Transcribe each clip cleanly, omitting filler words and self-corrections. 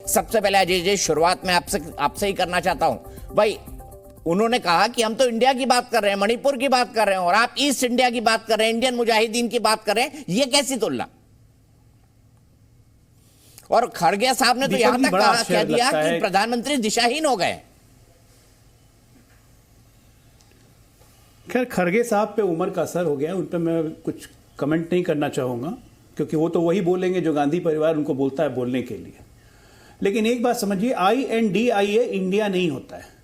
सबसे पहले अजय जी, शुरुआत में आपसे ही करना चाहता हूं भाई। उन्होंने कहा कि हम तो इंडिया की बात कर रहे हैं, मणिपुर की बात कर रहे हैं, और आप ईस्ट इंडिया की बात कर रहे हैं, इंडियन मुजाहिदीन की बात कर रहे हैं। ये कैसी तुलना? और खड़गे साहब ने तो यहां तक कह दिया कि प्रधानमंत्री दिशाहीन हो गए। खैर, खड़गे साहब पे उम्र का असर हो गया, उन पे मैं कुछ कमेंट नहीं करना चाहूंगा, क्योंकि वो तो वही बोलेंगे जो गांधी परिवार उनको बोलता है बोलने के लिए। लेकिन एक बात समझिए, INDIA इंडिया नहीं होता है।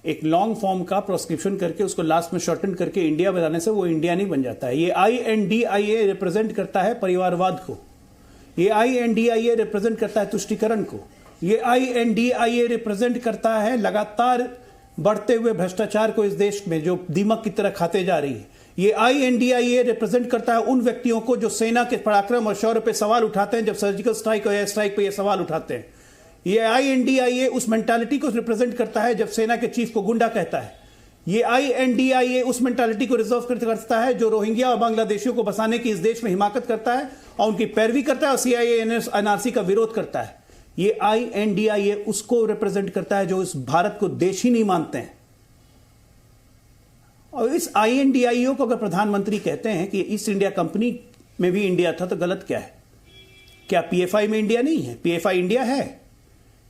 एक लॉन्ग फॉर्म का प्रोस्क्रिप्शन करके उसको लास्ट में शॉर्टन करके इंडिया बनाने से वो इंडिया नहीं बन जाता है। ये INDIA रिप्रेजेंट करता है परिवारवाद को, ये INDIA रिप्रेजेंट करता है तुष्टीकरण को, ये INDIA रिप्रेजेंट करता है लगातार बढ़ते हुए भ्रष्टाचार को इस देश में, जो दीमक की तरह खाते जा रही है। ये INDIA रिप्रेजेंट करता है उन व्यक्तियों को जो सेना के पराक्रम और शौर्य पे सवाल उठाते हैं, जब सर्जिकल स्ट्राइक और एयर स्ट्राइक पे ये सवाल उठाते हैं। ये INDIA उस मेंटालिटी को रिप्रेजेंट करता है जब सेना के चीफ को गुंडा कहता है। ये INDIA उस मेंटालिटी को रिजर्व करता है जो रोहिंग्या और बांग्लादेशियों को बसाने की इस देश में हिमाकत करता है और उनकी पैरवी करता है और CIA NRC का विरोध करता है। ये INDIA उसको रिप्रेजेंट करता है जो इस भारत को देश ही नहीं मानते हैं। और इस INDIA को अगर प्रधानमंत्री कहते हैं कि ईस्ट इंडिया कंपनी में भी इंडिया था, तो गलत क्या है? क्या PFI में इंडिया नहीं है? PFI इंडिया है।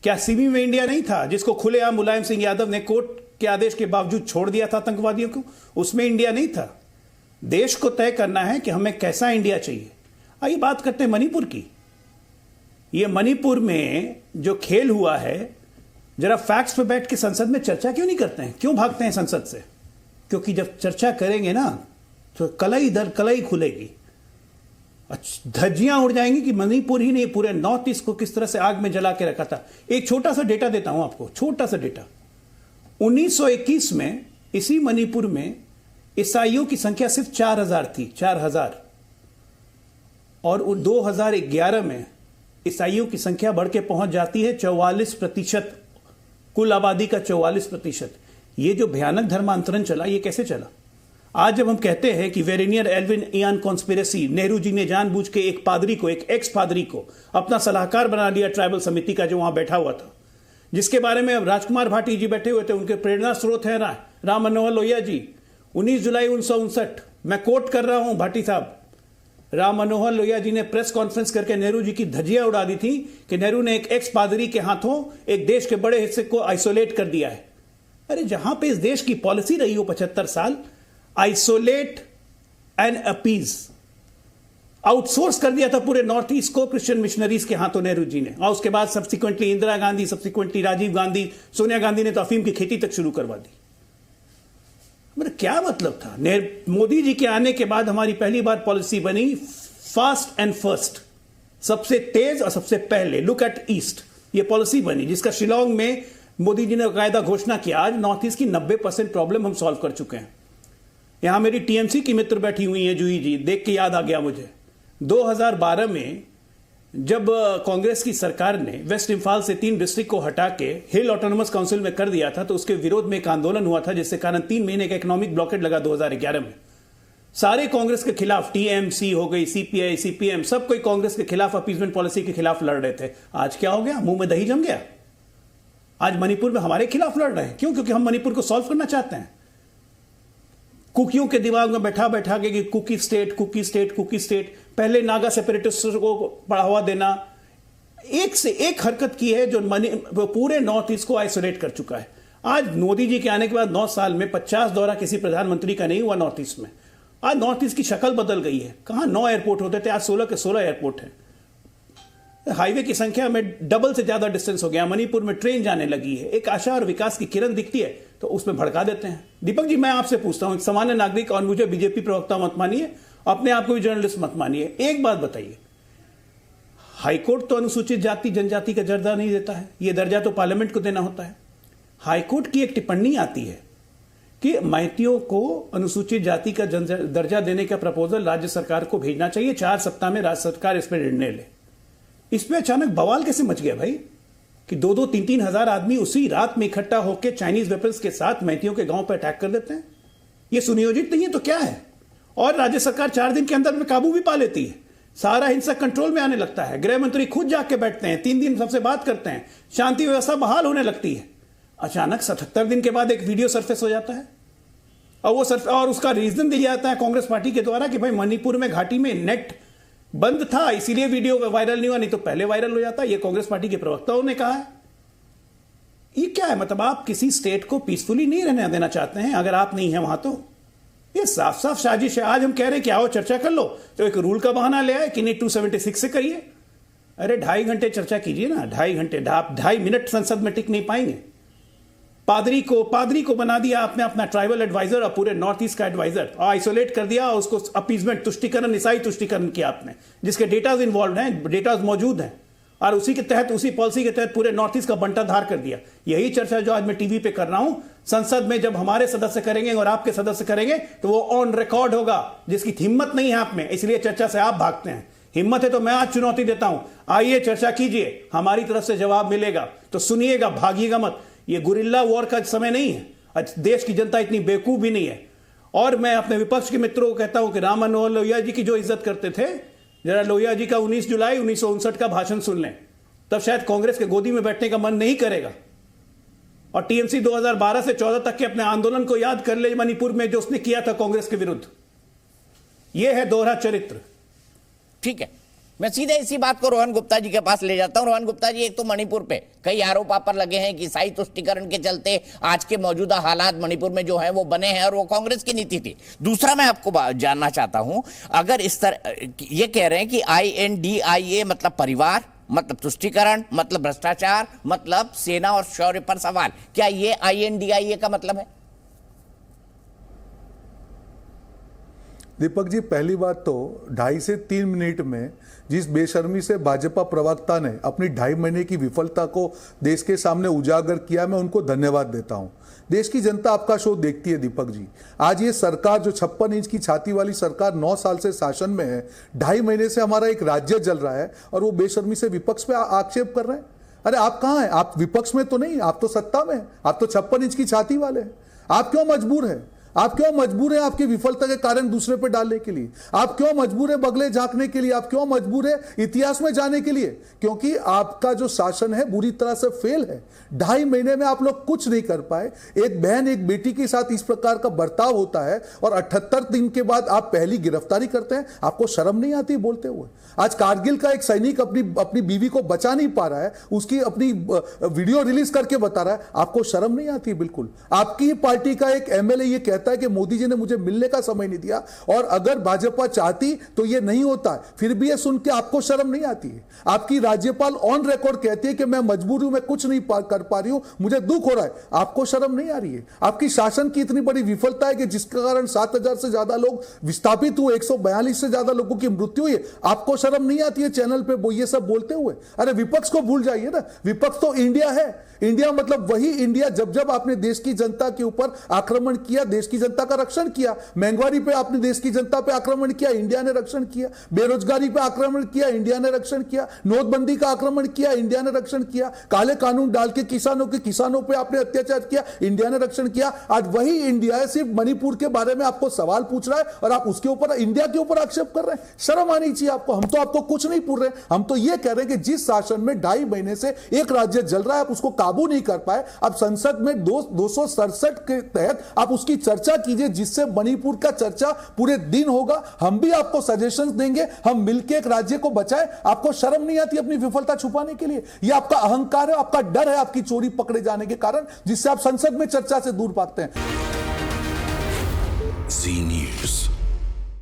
क्या सिमी में इंडिया नहीं था, जिसको खुलेआम मुलायम सिंह यादव ने कोर्ट के आदेश के बावजूद छोड़ दिया था आतंकवादियों को? उसमें इंडिया नहीं था। देश को तय करना है कि हमें कैसा इंडिया चाहिए। आइए बात करते हैं मणिपुर की। ये मणिपुर में जो खेल हुआ है, जरा फैक्ट्स पे बैठ के संसद में चर्चा क्यों नहीं करते हैं? क्यों भागते हैं संसद से? क्योंकि जब चर्चा करेंगे ना, तो कलई दर कलई खुलेगी, धज्जियां उड़ जाएंगी कि मणिपुर ही नहीं पूरे नॉर्थ ईस्ट को किस तरह से आग में जला के रखा था। एक छोटा सा डेटा देता हूं आपको, छोटा सा डेटा। 1921 में इसी मणिपुर में ईसाइयों की संख्या सिर्फ 4000 थी, 4000। और 2011 में ईसाइयों की संख्या बढ़ के पहुंच जाती है 44%, कुल आबादी का 44%। ये जो भयानक धर्मांतरण चला, ये कैसे चला? आज जब हम कहते हैं कि वेरेनियर Alvin Ian conspiracy, Nehru ji ने जानबूझ के एक पादरी को, एक एक्स पादरी को अपना सलाहकार बना लिया ट्राइबल समिति का, जो वहां बैठा हुआ था, जिसके बारे में अब राजकुमार भाटी जी बैठे हुए थे, उनके प्रेरणा स्रोत है राम मनोहर लोहिया जी। 19 जुलाई 1959, मैं कोट कर रहा हूं भाटी साहब, राम मनोहर लोहिया जी ने प्रेस कॉन्फ्रेंस करके नेहरू जी की धज्जियां उड़ा दी थी कि नेहरू ने एक एक्स पादरी के हाथों एक देश के बड़े हिस्से को आइसोलेट कर दिया है। अरे जहां पे इस देश की पॉलिसी रही हो 75 साल, आइसोलेट एंड अपीज, आउटसोर्स कर दिया था पूरे नॉर्थ ईस्ट को क्रिश्चियन मिशनरीज के हाथों नेहरू जी ने। और उसके बाद सब्सिक्वेंटली इंदिरा गांधी, सब्सिक्वेंटली राजीव गांधी, सोनिया गांधी ने तो अफीम की खेती तक शुरू करवा दी। मेरा क्या मतलब था? मोदी जी के आने के बाद हमारी पहली बार पॉलिसी बनी फास्ट एंड फर्स्ट, सबसे तेज और सबसे पहले, लुक एट ईस्ट। ये पॉलिसी बनी जिसका शिलोंग में मोदी जी ने कायदा घोषणा किया। आज नॉर्थ ईस्ट की 90% प्रॉब्लम हम सॉल्व कर चुके हैं। यहां मेरी TMC की मित्र बैठी हुई है, जूही जी, देख के याद आ गया मुझे 2012 में जब कांग्रेस की सरकार ने वेस्ट इंफाल से 3 डिस्ट्रिक्ट को हटा के हिल ऑटोनोमस काउंसिल में कर दिया था, तो उसके विरोध में एक आंदोलन हुआ था, जिससे कारण 3 महीने का इकोनॉमिक ब्लॉकेट लगा 2011 में। सारे कांग्रेस के खिलाफ, TMC हो गई, CPI, CPM, सब कोई कांग्रेस के खिलाफ अपीजमेंट पॉलिसी के खिलाफ लड़ रहे थे। आज क्या हो गया? मुंह में दही जम गया। आज मणिपुर में हमारे खिलाफ लड़ रहे हैं। क्यों? क्योंकि हम मणिपुर को सॉल्व करना चाहते हैं। कुकियों के दिमाग में बैठा बैठा के कि Kuki state, Kuki state, Kuki state, पहले नागा सेपरेटिस्ट को बढ़ावा देना, एक से एक हरकत की है जो पूरे नॉर्थ ईस्ट को आइसोलेट कर चुका है। आज मोदी जी के आने के बाद 9 साल में 50 दौरा किसी प्रधानमंत्री का नहीं हुआ नॉर्थ ईस्ट में। आज नॉर्थ ईस्ट की शक्ल बदल गई है। कहां 9 एयरपोर्ट होते थे, आज 16 के 16 एयरपोर्ट है। हाईवे की संख्या में डबल से ज्यादा डिस्टेंस हो गया। मणिपुर में ट्रेन जाने लगी है। एक आशा और विकास की किरण दिखती है तो उसमें भड़का देते हैं। दीपक जी, मैं आपसे पूछता हूं, एक सामान्य नागरिक, और मुझे बीजेपी प्रवक्ता मत मानिए, अपने आप को भी जर्नलिस्ट मत मानिए, एक बात बताइए, हाईकोर्ट तो अनुसूचित जाति जनजाति का दर्जा नहीं देता है, यह दर्जा तो पार्लियामेंट को देना होता है। हाईकोर्ट की एक टिप्पणी आती है कि मैथियों को अनुसूचित जाति का दर्जा देने का प्रपोजल राज्य सरकार को भेजना चाहिए, 4 सप्ताह में राज्य सरकार इस पर निर्णय ले। इसमें अचानक बवाल कैसे मच गया भाई कि 2-2, 3-3 हजार आदमी उसी रात में इकट्ठा होकर चाइनीज वेपन्स के साथ मैथियों के गांव पर अटैक कर देते हैं? ये सुनियोजित नहीं है तो क्या है? और राज्य सरकार 4 दिन के अंदर में काबू भी पा लेती है। सारा हिंसा कंट्रोल में आने लगता है, गृह मंत्री खुद जाके बैठते हैं, 3 दिन सबसे बात करते हैं, शांति व्यवस्था बहाल होने लगती है। अचानक 77 दिन के बाद एक वीडियो सरफेस हो जाता है और उसका रीजन दिया जाता है कांग्रेस पार्टी के द्वारा कि भाई मणिपुर में घाटी में नेट बंद था, इसीलिए वीडियो वायरल नहीं हुआ, नहीं तो पहले वायरल हो जाता। ये कांग्रेस पार्टी के प्रवक्ताओं ने कहा है। ये क्या है? मतलब आप किसी स्टेट को पीसफुली नहीं रहने देना चाहते हैं अगर आप नहीं है वहां तो। ये साफ साफ साजिश है। आज हम कह रहे हैं कि आओ चर्चा कर लो, तो एक रूल का बहाना ले आए कि नहीं 276 से करिए। अरे 2.5 घंटे चर्चा कीजिए ना, 2.5 घंटे, 2.5 मिनट संसद में टिक नहीं पाएंगे। पादरी को बना दिया आपने अपना ट्राइबल एडवाइजर और पूरे नॉर्थ ईस्ट का एडवाइजर, और आइसोलेट कर दिया, उसको अपीजमेंट, तुष्टिकरण, ईसाई तुष्टिकरण किया आपने, जिसके डेटाज इन्वॉल्व हैं, डेटाज मौजूद हैं, और उसी के तहत, उसी पॉलिसी के तहत पूरे नॉर्थ ईस्ट का बंटाधार कर दिया। यही चर्चा जो आज मैं टीवी पे कर रहा हूं, संसद में जब हमारे सदस्य करेंगे और आपके सदस्य करेंगे तो वो ऑन रिकॉर्ड होगा। जिसकी हिम्मत नहीं है आप में, इसलिए चर्चा से आप भागते हैं। हिम्मत है तो मैं आज चुनौती देता हूं, आइए चर्चा कीजिए, हमारी तरफ से जवाब मिलेगा, तो सुनिएगा, भागिएगा मत। ये गुरिल्ला वॉर का समय नहीं है। आज देश की जनता इतनी बेवकूफ भी नहीं है। और मैं अपने विपक्ष के मित्रों को कहता हूं कि राम मनोहर लोहिया जी की जो इज्जत करते थे, जरा लोहिया जी का 19 जुलाई 1959 का भाषण सुन लें, तब शायद कांग्रेस के गोदी में बैठने का मन नहीं करेगा। और टीएमसी 2012 से 14 तक के अपने आंदोलन को याद कर ले, मणिपुर में जो उसने किया था कांग्रेस के विरुद्ध। यह है दोहरा चरित्र। ठीक है, मैं सीधे इसी बात को रोहन गुप्ता जी के पास ले जाता हूं। रोहन गुप्ता जी, एक तो मणिपुर पे कई आरोप आप पर लगे हैं कि ईसाई तुष्टिकरण के चलते आज के मौजूदा हालात मणिपुर में जो है वो बने हैं और वो कांग्रेस की नीति थी। दूसरा, मैं आपको जानना चाहता हूं, अगर इस तरह ये कह रहे हैं कि INDIA मतलब परिवार, मतलब तुष्टिकरण, मतलब भ्रष्टाचार, मतलब सेना और शौर्य पर सवाल, क्या ये INDIA का मतलब है? दीपक जी, पहली बात तो 2.5 से 3 मिनट में जिस बेशर्मी से भाजपा प्रवक्ता ने अपनी 2.5 महीने की विफलता को देश के सामने उजागर किया, मैं उनको धन्यवाद देता हूं। देश की जनता आपका शो देखती है दीपक जी। आज ये सरकार जो 56 इंच की छाती वाली सरकार 9 साल से शासन में है, 2.5 महीने से हमारा एक राज्य जल रहा है और वो बेशर्मी से विपक्ष पे आक्षेप कर रहे हैं। अरे आप कहां हैं? आप विपक्ष में तो नहीं, आप तो सत्ता में हैं। आप तो 56 इंच की छाती वाले हैं। आप क्यों मजबूर हैं? आप क्यों मजबूर हैं आपकी विफलता के कारण दूसरे पे डालने के लिए? आप क्यों मजबूर है बगले झांकने के लिए? आप क्यों मजबूर है इतिहास में जाने के लिए? क्योंकि आपका जो शासन है बुरी तरह से फेल है। 2.5 महीने में आप लोग कुछ नहीं कर पाए। एक बहन एक बेटी के साथ इस प्रकार का बर्ताव होता है और 78 दिन के बाद आप पहली गिरफ्तारी करते हैं। आपको शर्म नहीं आती बोलते हुए? आज कारगिल का एक सैनिक अपनी बीवी को बचा नहीं पा रहा है, उसकी अपनी वीडियो रिलीज करके बता रहा है, आपको शर्म नहीं आती? बिल्कुल। आपकी पार्टी का एक MLA ये कहता है कि मोदी जी ने मुझे मिलने का समय नहीं दिया, और अगर भाजपा चाहती तो ये नहीं होता है, फिर भी ये सुन के आपको शर्म नहीं आती है? आपकी राज्यपाल ऑन रिकॉर्ड कहती है कि मैं मजबूर हूं, मैं कुछ नहीं कर पा रही हूं, मुझे दुख हो रहा है। आपको शर्म नहीं आ रही है? आपकी शासन की इतनी बड़ी विफलता है कि जिसके कारण 7,000 से ज्यादा लोग विस्थापित हुए, 142 से ज्यादा लोगों की मृत्यु हुई है। आपको शर्म नहीं आती है चैनल पे ये सब बोलते हुए? अरे विपक्ष को भूल जाइए ना। विपक्ष तो इंडिया है। इंडिया मतलब वही इंडिया जब आपने देश की जनता के ऊपर आक्रमण किया, देश की जनता का रक्षण किया। महंगाई पे आपने देश की जनता पे आक्रमण किया, इंडिया ने रक्षण किया। बेरोजगारी पे आक्रमण किया, इंडिया ने रक्षण किया। नोटबंदी का आक्रमण किया, इंडिया ने रक्षण किया। काले कानून डाल के किसानों पे आपने अत्याचार किया, इंडिया ने रक्षण किया। आज वही इंडिया है, सिर्फ मणिपुर के बारे में आपको सवाल पूछ रहा है और आप उसके ऊपर, इंडिया के ऊपर आक्षेप कर रहे हैं। शर्म आनी चाहिए आपको। हम तो आपको कुछ नहीं पूछ रहे, हम तो ये कह रहे हैं कि जिस शासन में 2.5 महीने से एक राज्य जल रहा है, आप उसको काबू नहीं कर पाए। अब संसद में 267 के तहत आप उसकी चर्चा कीजिए, जिससे मणिपुर का चर्चा पूरे दिन होगा। हम भी आपको सजेशंस देंगे, हम मिलकर एक राज्य को बचाएं। आपको शर्म नहीं आती अपनी विफलता छुपाने के लिए? यह आपका अहंकार है, आपका डर है आपकी चोरी पकड़े जाने के कारण, जिससे आप संसद में चर्चा से दूर भागते हैं। Zee News.